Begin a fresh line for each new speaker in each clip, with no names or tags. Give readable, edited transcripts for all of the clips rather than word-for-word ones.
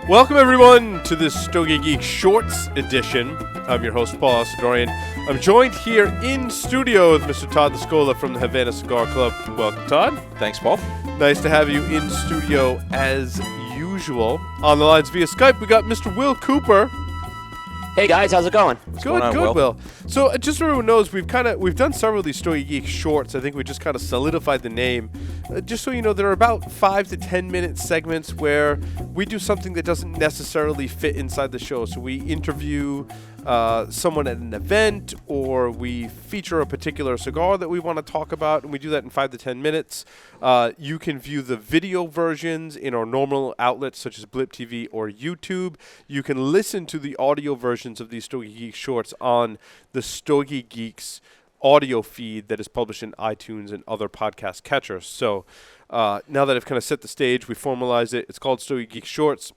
Welcome, everyone, to this Stogie Geek Shorts edition. I'm your host, Paul Asadorian. I'm joined here in studio with Mr. Todd Lascola from the Havana Cigar Club. Welcome, Todd.
Thanks, Paul.
Nice to have you in studio as usual. On the lines via Skype, we got Mr. Will Cooper.
Hey guys, how's it going?
Good, Will. So just so everyone knows, we've done several of these Stogie Geek shorts. I think we just kind of solidified the name. Just so you know, there are about 5 to 10 minute segments where we do something that doesn't necessarily fit inside the show. So we interview someone at an event, or we feature a particular cigar that we want to talk about, and we do that in 5 to 10 minutes. You can view the video versions in our normal outlets such as Blip TV or YouTube. You can listen to the audio versions of these Stogie Geek shorts on the Stogie Geeks audio feed that is published in iTunes and other podcast catchers. So now that I've kind of set the stage, we formalize it. It's called Stogie Geek Shorts.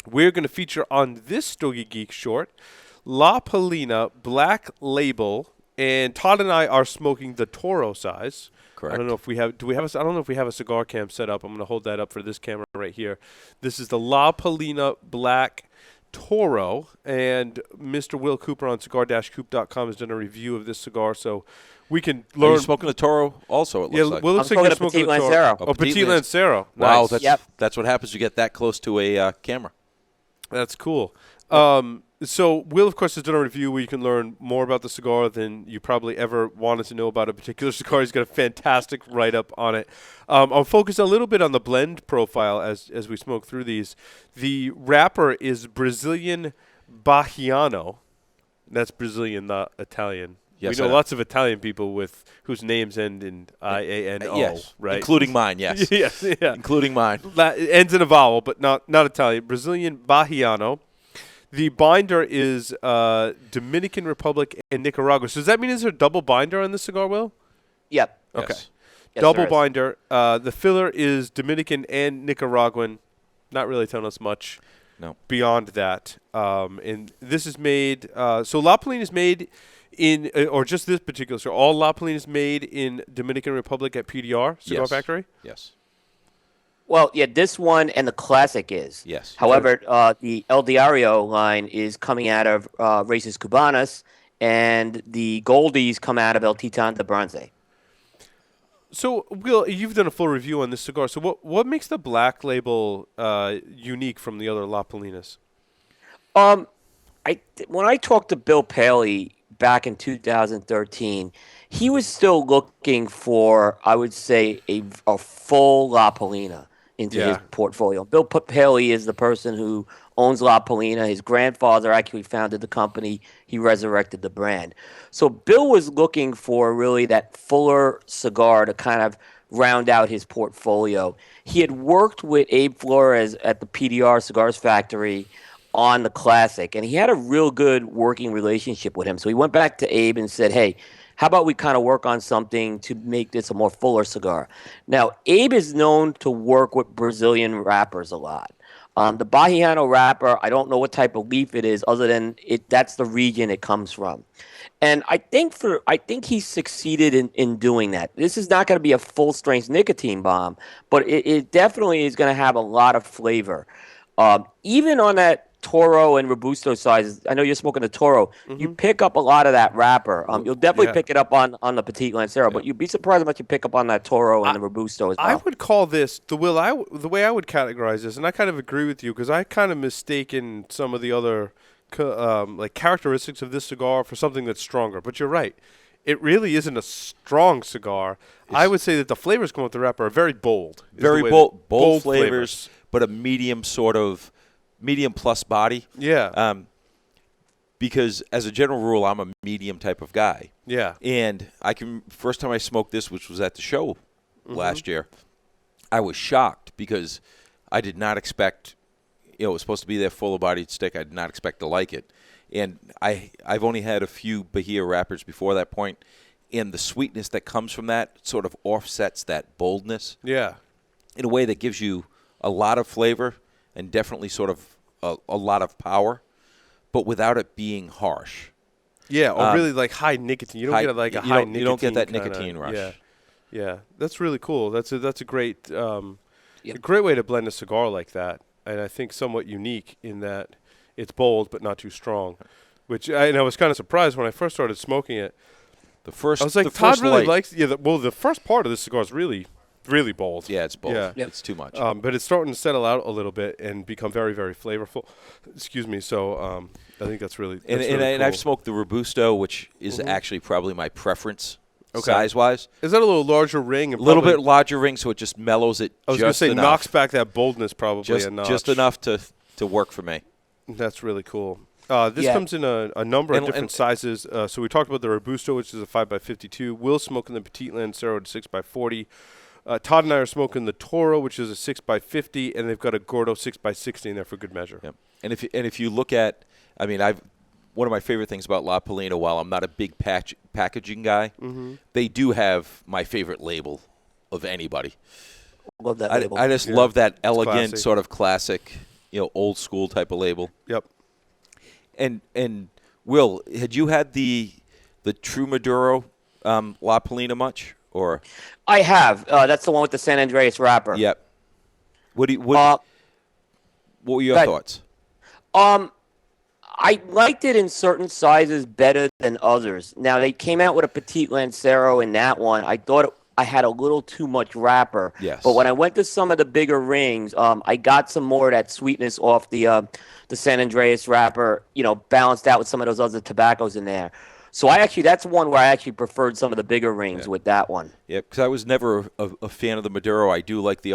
We're going to feature on this Stogie Geek short La Palina Black Label, and Todd and I are smoking the Toro size.
Correct.
I don't know if we have. I don't know if we have a cigar cam set up. I'm going to hold that up for this camera right here. This is the La Palina Black Toro, and Mr. Will Cooper on cigar-coop.com has done a review of this cigar, so we can learn.
Are you smoking the Toro also, it looks like?
Will looks like you're smoking the Toro.
Oh,
Petit Lancero.
Wow,
Nice.
that's what happens. You get that close to a camera.
That's cool. So Will, of course, has done a review where you can learn more about the cigar than you probably ever wanted to know about a particular cigar. He's got a fantastic write-up on it. I'll focus a little bit on the blend profile as we smoke through these. The wrapper is Brazilian Bahiano. That's Brazilian, not Italian.
Yes,
we know lots of Italian people whose names end in I-A-N-O,
yes,
right?
Including mine, yes.
Yes, yeah.
Including mine.
It ends in a vowel, but not Italian. Brazilian Bahiano. The binder is Dominican Republic and Nicaragua. So does that mean is there a double binder on this cigar, Will?
Yep.
Okay.
Yes.
Double binder. The filler is Dominican and Nicaraguan. Not really telling us much beyond that. And this is made so La Palina is made in, or just this particular cigar, all La Palina is made in Dominican Republic at PDR Cigar Factory?
Yes.
Well, yeah, this one and the classic is.
Yes.
However, the El Diario line is coming out of Races Cubanas, and the Goldies come out of El Titan de Bronce.
So, Will, you've done a full review on this cigar. So what makes the black label unique from the other La Palinas?
When I talked to Bill Paley back in 2013, he was still looking for, I would say, a full La Palina into his portfolio. Bill Paley is the person who owns La Palina. His grandfather actually founded the company. He resurrected the brand. So Bill was looking for really that fuller cigar to kind of round out his portfolio. He had worked with Abe Flores at the PDR Cigars Factory on the classic, and he had a real good working relationship with him. So he went back to Abe and said, hey, how about we kind of work on something to make this a more fuller cigar? Now, Abe is known to work with Brazilian wrappers a lot. The Bahiano wrapper, I don't know what type of leaf it is, other than that's the region it comes from. And I think he succeeded in doing that. This is not going to be a full-strength nicotine bomb, but it definitely is going to have a lot of flavor. Even on that Toro and Robusto sizes, I know you're smoking the Toro, you pick up a lot of that wrapper. You'll definitely pick it up on the Petit Lancero, but you'd be surprised how much you pick up on that Toro and the Robusto as well.
I would call this, the way I would categorize this, and I kind of agree with you, because I kind of mistaken some of the other like characteristics of this cigar for something that's stronger. But you're right. It really isn't a strong cigar. I would say that the flavors going with the wrapper are very bold.
Very bold flavors, but a medium plus body.
Yeah.
Because as a general rule, I'm a medium type of guy.
Yeah.
And first time I smoked this, which was at the show last year, I was shocked because I did not expect, it was supposed to be that fuller-bodied stick. I did not expect to like it. And I've only had a few Bahia wrappers before that point, and the sweetness that comes from that sort of offsets that boldness.
Yeah.
In a way that gives you a lot of flavor and definitely sort of a lot of power, but without it being harsh.
Yeah, or really like high nicotine. You don't get like a high nicotine.
You don't get that
kinda,
nicotine rush.
Yeah, that's really cool. That's a great, a great way to blend a cigar like that. and I think somewhat unique in that it's bold but not too strong. Which I was kind of surprised when I first started smoking it.
The first,
I was like,
the
Todd
first
really
light,
likes. Yeah, the first part of this cigar is really, really bold.
Yeah, it's bold.
Yeah.
Yep.
It's too much.
But it's starting to settle out a little bit and become very, very flavorful. Excuse me. So I think that's really
and
really
and I've
cool.
smoked the Robusto, which is actually probably my preference
Okay.
size-wise.
Is that a little larger ring?
A little bit larger ring, so it just mellows it
I was going to
just
say
enough.
knocks back that boldness probably a notch.
Just enough to work for me.
That's really cool. This
Yeah.
comes in a number of
And-
different
and-
sizes. So we talked about the Robusto, which is a 5x52. Will's smoking the Petit Lancero at 6x40. Todd and I are smoking the Toro, which is a 6x50, and they've got a Gordo 6x60 in there for good measure.
Yep. And if you look at, I mean, one of my favorite things about La Palina, while I'm not a big packaging guy, they do have my favorite label of anybody.
Love that label.
I just
Yeah.
love that elegant,
classy.
sort of classic, old school type of label.
Yep.
And Will, had you had the True Maduro La Palina much? Or
I have. That's the one with the San Andreas wrapper.
yep. What were your
That-
thoughts?
I liked it in certain sizes better than others. Now, they came out with a Petite Lancero in that one. I thought I had a little too much wrapper.
Yes.
But when I went to some of the bigger rings, I got some more of that sweetness off the San Andreas wrapper, balanced out with some of those other tobaccos in there. So that's one where I actually preferred some of the bigger rings with that one.
Yeah, because I was never a fan of the Maduro. I do like the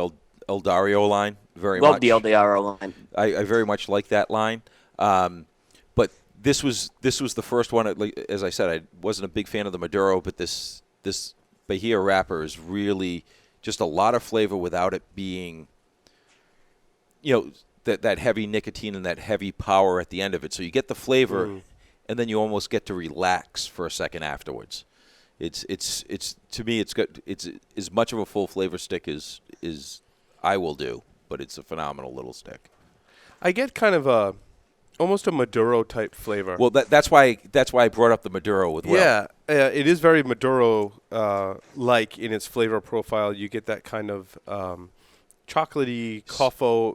El Dario line very
Love
much.
the LDRO line.
I very much like that line. But this was the first one. As I said, I wasn't a big fan of the Maduro, but this Bahia wrapper is really just a lot of flavor without it being, that heavy nicotine and that heavy power at the end of it. So you get the flavor, and then you almost get to relax for a second afterwards. It's to me, it's good. It's as much of a full flavor stick as I will do, but it's a phenomenal little stick.
I get kind of almost a Maduro type flavor.
Well, that's why I brought up the Maduro with Will.
Yeah, it is very Maduro like in its flavor profile. You get that kind of chocolatey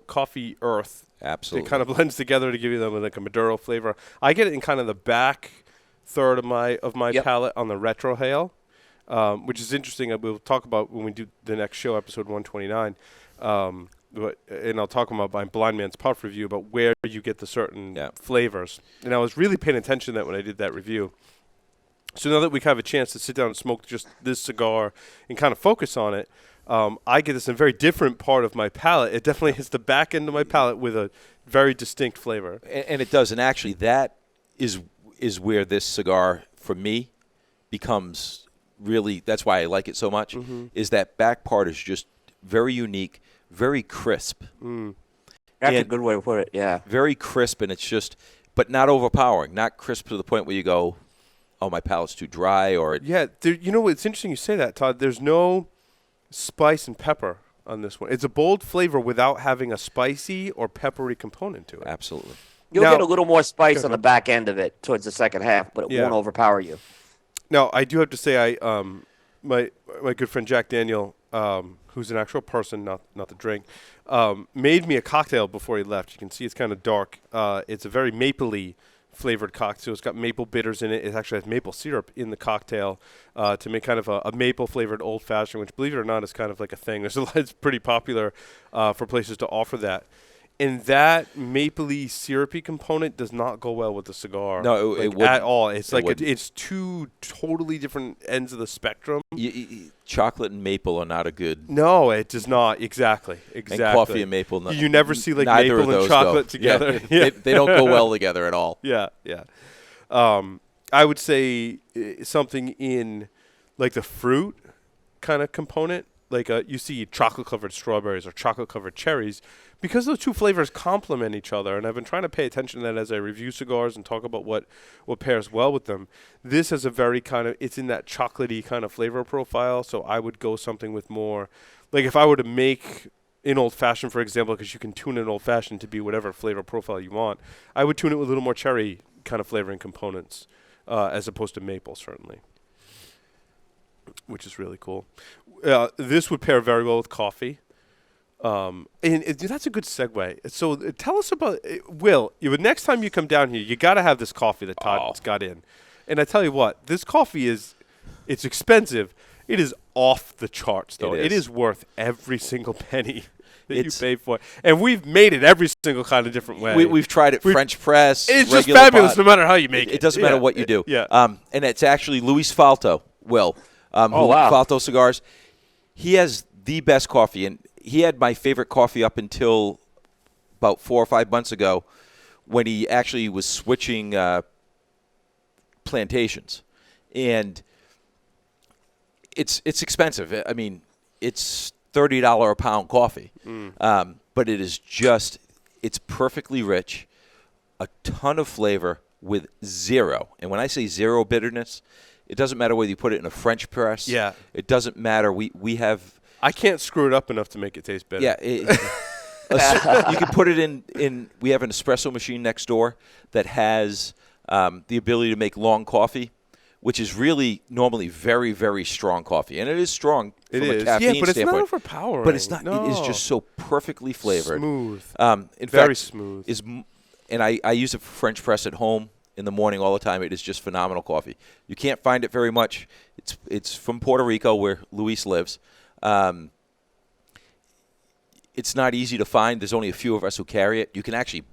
coffee earth.
Absolutely.
It kind of blends together to give you like a Maduro flavor. I get it in kind of the back third of my
Yep.
palate on the retrohale, which is interesting. We'll talk about when we do the next show, episode 129. And I'll talk about my Blind Man's Puff review about where you get the certain flavors. And I was really paying attention to that when I did that review. So now that we have a chance to sit down and smoke just this cigar and kind of focus on it, I get this in a very different part of my palate. It definitely hits the back end of my palate with a very distinct flavor.
And it does. And actually, that is where this cigar, for me, becomes really, that's why I like it so much, is that back part is just very unique, very crisp.
That's a good way to put it, yeah.
Very crisp, and it's just, but not overpowering, not crisp to the point where you go, oh, my palate's too dry, or
Yeah, it's interesting you say that, Todd. There's no spice and pepper on this one. It's a bold flavor without having a spicy or peppery component to it.
Absolutely.
You'll
Now-
get a little more spice on the back end of it towards the second half, but it
Yeah.
won't overpower you.
Now, I do have to say, my good friend Jack Daniel, who's an actual person, not the drink, made me a cocktail before he left. You can see it's kind of dark. It's a very mapley flavored cocktail. It's got maple bitters in it. It actually has maple syrup in the cocktail to make kind of a maple flavored old fashioned, which, believe it or not, is kind of like a thing. It's pretty popular for places to offer that. And that mapley syrupy component does not go well with the cigar.
No, it wouldn't.
at all. It's
wouldn't.
it's two totally different ends of the spectrum.
Chocolate and maple are not a good.
No, it does not. Exactly.
And coffee and maple.
You never see like
neither
maple
of
and
those
chocolate
go.
together.
Yeah, they don't go well together at all.
Yeah. I would say something in like the fruit kind of component. Like you see chocolate-covered strawberries or chocolate-covered cherries, because those two flavors complement each other. And I've been trying to pay attention to that as I review cigars and talk about what pairs well with them. This has a very it's in that chocolatey kind of flavor profile. So I would go something with more, like if I were to make an old-fashioned, for example, because you can tune an old-fashioned to be whatever flavor profile you want, I would tune it with a little more cherry kind of flavoring components as opposed to maple, certainly, which is really cool. This would pair very well with coffee. That's a good segue. So tell us about Will. Next time you come down here, you got to have this coffee that Todd's got in. And I tell you what, this coffee it's expensive. It is off the charts, though. It is worth every single penny that you pay for it. And we've made it every single kind of different way.
We've tried it French press.
It's just fabulous no matter how you make it.
It doesn't matter what you do.
Yeah.
And it's actually Luis Falto, Will.
Wow.
Falto Cigars. He has the best coffee. And he had my favorite coffee up until about 4 or 5 months ago when he actually was switching plantations. And it's expensive. I mean, it's $30 a pound coffee. But it is it's perfectly rich, a ton of flavor with zero. And when I say zero bitterness, it doesn't matter whether you put it in a French press.
Yeah.
It doesn't matter. We have...
I can't screw it up enough to make it taste better.
Yeah. You can put it in... We have an espresso machine next door that has the ability to make long coffee, which is really normally very, very strong coffee. And it is strong from a caffeine
but it's
standpoint.
not overpowering.
But it's not.
No.
It is just so perfectly flavored.
Smooth.
Very
smooth.
And I use it for French press at home in the morning all the time. It is just phenomenal coffee. You can't find it very much. It's from Puerto Rico where Luis lives. It's not easy to find. There's only a few of us who carry it. You can actually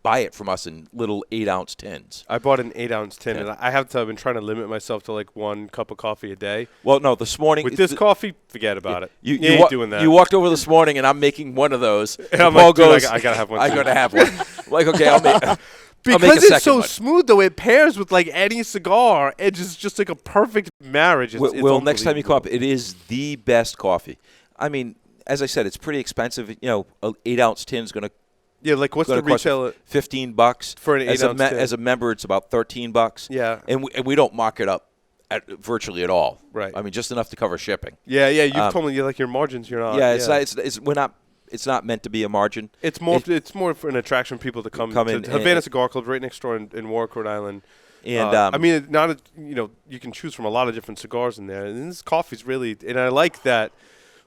buy it from us in little 8-ounce tins.
I bought an 8-ounce tin, and I've been trying to limit myself to like 1 cup of coffee a day.
Well, no, this morning
with this coffee, forget about it.
You
ain't doing that.
You walked over this morning, and I'm making one of those.
And I'm
Paul
like,
goes,
I gotta have one.
I gotta have one. Like, okay, I'll make.
Because it's so smooth, though, it pairs with like any cigar. It's just like a perfect marriage.
Well, next time you come up, it is the best coffee. I mean, as I said, it's pretty expensive. An 8-ounce tin is going to.
Yeah, like what's the retail?
$15
for an 8-ounce tin.
As a member, it's about $13.
Yeah,
and we don't mark it up virtually at all.
Right.
I mean, just enough to cover shipping.
Yeah. You've told me you like your margins. You're not.
Yeah, we're not. It's not meant to be a margin.
It's more for an attraction for people to come in. Havana Cigar Club right next door in Warwick, Rhode Island. And I mean, you can choose from a lot of different cigars in there. And this coffee's really, and I like that.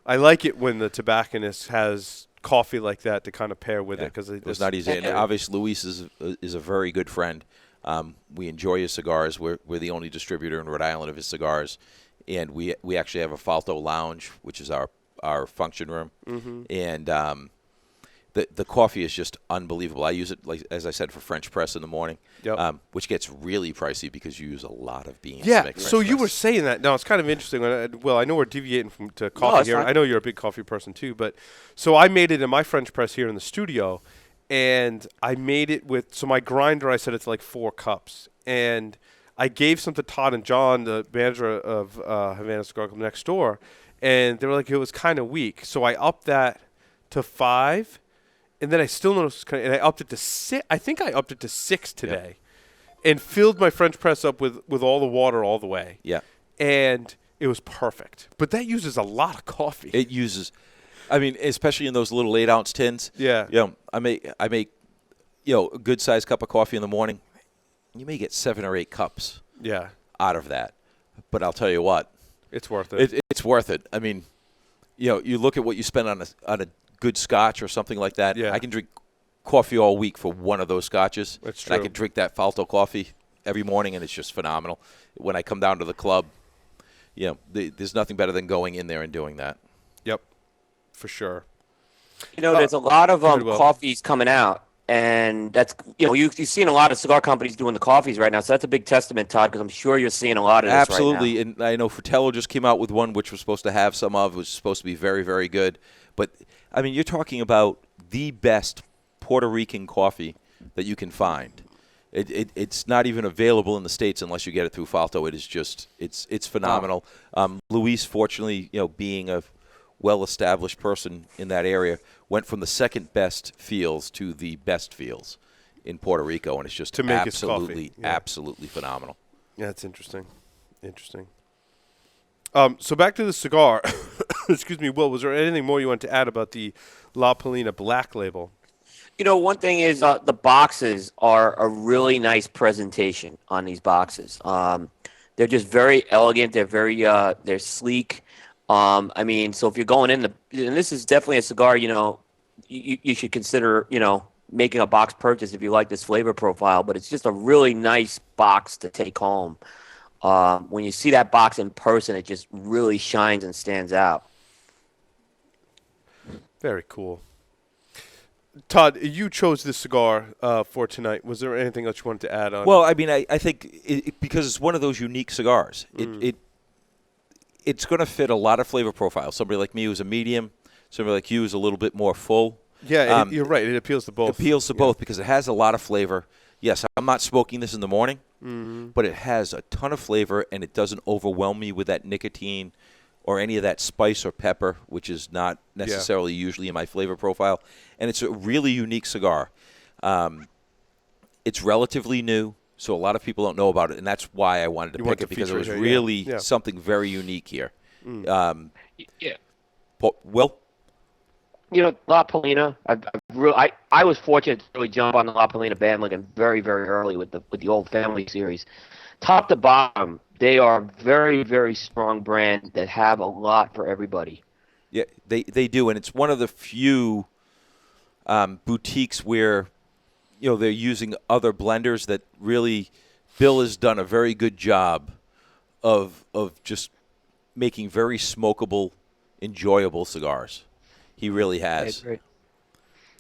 I like it when the tobacconist has coffee like that to kind of pair with it because
it's not easy. And obviously, Luis is a very good friend. We enjoy his cigars. We're the only distributor in Rhode Island of his cigars, and we actually have a Falto Lounge, which is our function room, and the coffee is just unbelievable. I use it, like as I said, for French press in the morning, which gets really pricey because you use a lot of beans.
Yeah,
to make
so you
press.
were saying that. Now, it's kind of interesting. Well, I know we're deviating to coffee here. I know you're a big coffee person too, but so I made it in my French press here in the studio, and I made it with, so my grinder, I said it's like 4 cups, and I gave some to Todd and John, the manager of Havana Cigar Club next door, and they were like, it was kind of weak. So I upped that to 5, and then I still noticed, and I upped it to 6. I think I upped it to 6 today, and filled my French press up with all the water all the way.
Yeah.
And it was perfect. But that uses a lot of coffee.
It uses, I mean, especially in those little 8-ounce tins.
Yeah.
I make a good sized cup of coffee in the morning. You may get 7 or 8 cups.
Yeah.
Out of that, but I'll tell you what,
it's worth it.
It's worth it. I mean, you look at what you spend on a good scotch or something like that.
Yeah.
I can drink coffee all week for one of those scotches.
That's true.
And I can drink that Falto coffee every morning, and it's just phenomenal. When I come down to the club, there's nothing better than going in there and doing that.
Yep, for sure.
There's a lot of coffees coming out, and that's you've seen a lot of cigar companies doing the coffees right now. So that's a big testament, Todd, because I'm sure you're seeing a lot of this
Absolutely,
right now.
And I know Fratello just came out with one which was supposed to have some of, which was supposed to be very, very good. But I mean, you're talking about the best Puerto Rican coffee that you can find. It's not even available in the States unless you get it through Falto. It is just it's phenomenal. Luis, fortunately, being a well-established person in that area, went from the second best fields to the best fields in Puerto Rico, and it's just
to make
absolutely phenomenal.
Yeah, that's interesting. So back to the cigar. Excuse me, Will, was there anything more you want to add about the La Palina Black Label?
One thing is the boxes are a really nice presentation on these boxes. They're just very elegant. They're very they're sleek. I mean, so if you're going in and this is definitely a cigar, you should consider, making a box purchase if you like this flavor profile. But it's just a really nice box to take home. When you see that box in person, it just really shines and stands out.
Very cool. Todd, you chose this cigar for tonight. Was there anything else you wanted to add on?
Well, I mean, I think because it's one of those unique cigars, it's going to fit a lot of flavor profiles. Somebody like me who's a medium, somebody like you who's a little bit more full.
Yeah, you're right. It appeals to both.
It appeals to both because it has a lot of flavor. Yes, I'm not smoking this in the morning, but it has a ton of flavor, and it doesn't overwhelm me with that nicotine or any of that spice or pepper, which is not necessarily usually in my flavor profile. And it's a really unique cigar. It's relatively new, so a lot of people don't know about it, and that's why I wanted to pick it, because it was really something very unique here.
Yeah.
Will?
La Palina. I was fortunate to really jump on the La Palina bandwagon very, very early with the old family series. Top to bottom, they are very, very strong brand that have a lot for everybody.
Yeah, they do, and it's one of the few boutiques where they're using other blenders that really Bill has done a very good job of just making very smokable, enjoyable cigars. He really has.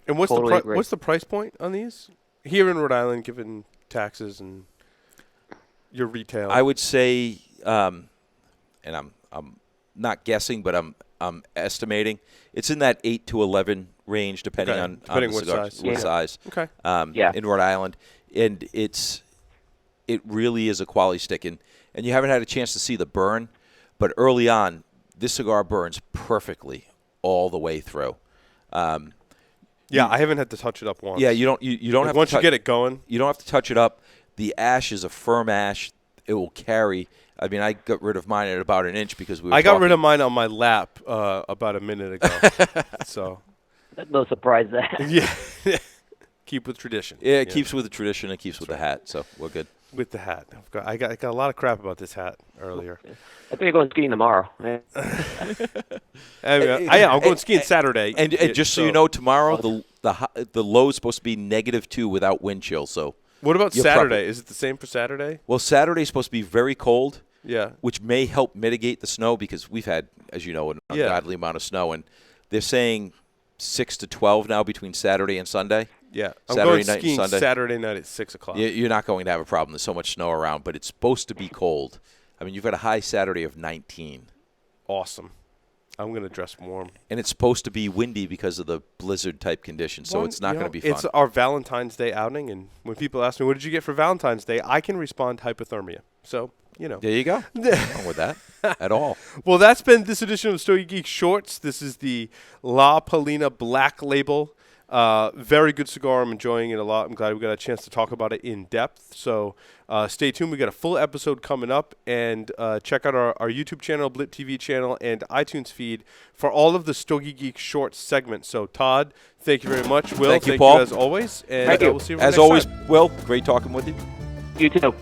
And what's the price point on these here in Rhode Island, given taxes and your retail?
I would say, and I'm not guessing, but I'm estimating it's in that 8 to 11 range, depending on the cigar, what size.
Okay.
In Rhode Island, and it really is a quality stick, and you haven't had a chance to see the burn, but early on, this cigar burns perfectly all the way through.
I haven't had to touch it up once.
Yeah, you don't have
once
to
you get it going.
You don't have to touch it up. The ash is a firm ash. It will carry. I mean, I got rid of mine at about an inch because we were
got rid of mine on my lap about a minute ago. So
no surprise there.
Yeah. Keep with tradition.
Yeah, it keeps with the tradition. It keeps with the hat. So we're good.
With the hat. I got a lot of crap about this hat earlier.
I think you're going skiing tomorrow.
I'm going skiing Saturday.
And just so you know, tomorrow the low is supposed to be -2 without wind chill. So
what about Saturday? Is it the same for Saturday?
Well, Saturday is supposed to be very cold.
Yeah.
Which may help mitigate the snow because we've had, as you know, an ungodly amount of snow, and they're saying 6 to 12 now between Saturday and Sunday.
Yeah,
I'm
going skiing Saturday night at 6 o'clock.
You're not going to have a problem. There's so much snow around, but it's supposed to be cold. I mean, you've got a high Saturday of 19.
Awesome. I'm going to dress warm.
And it's supposed to be windy because of the blizzard-type conditions, so it's not going to be fun.
It's our Valentine's Day outing, and when people ask me, what did you get for Valentine's Day, I can respond hypothermia. So,
There you go. Nothing wrong with that at all.
Well, that's been this edition of Stogie Geek Shorts. This is the La Palina Black Label. Very good cigar. I'm enjoying it a lot. I'm glad we got a chance to talk about it in depth. So stay tuned. We got a full episode coming up, and check out our YouTube channel, Blip TV channel, and iTunes feed for all of the Stogie Geek Shorts segments. So Todd, thank you very much. Will,
thank you, Paul.
as always. And
thank you.
We'll see you
as
next
always,
time.
Will, great talking with you.
You too.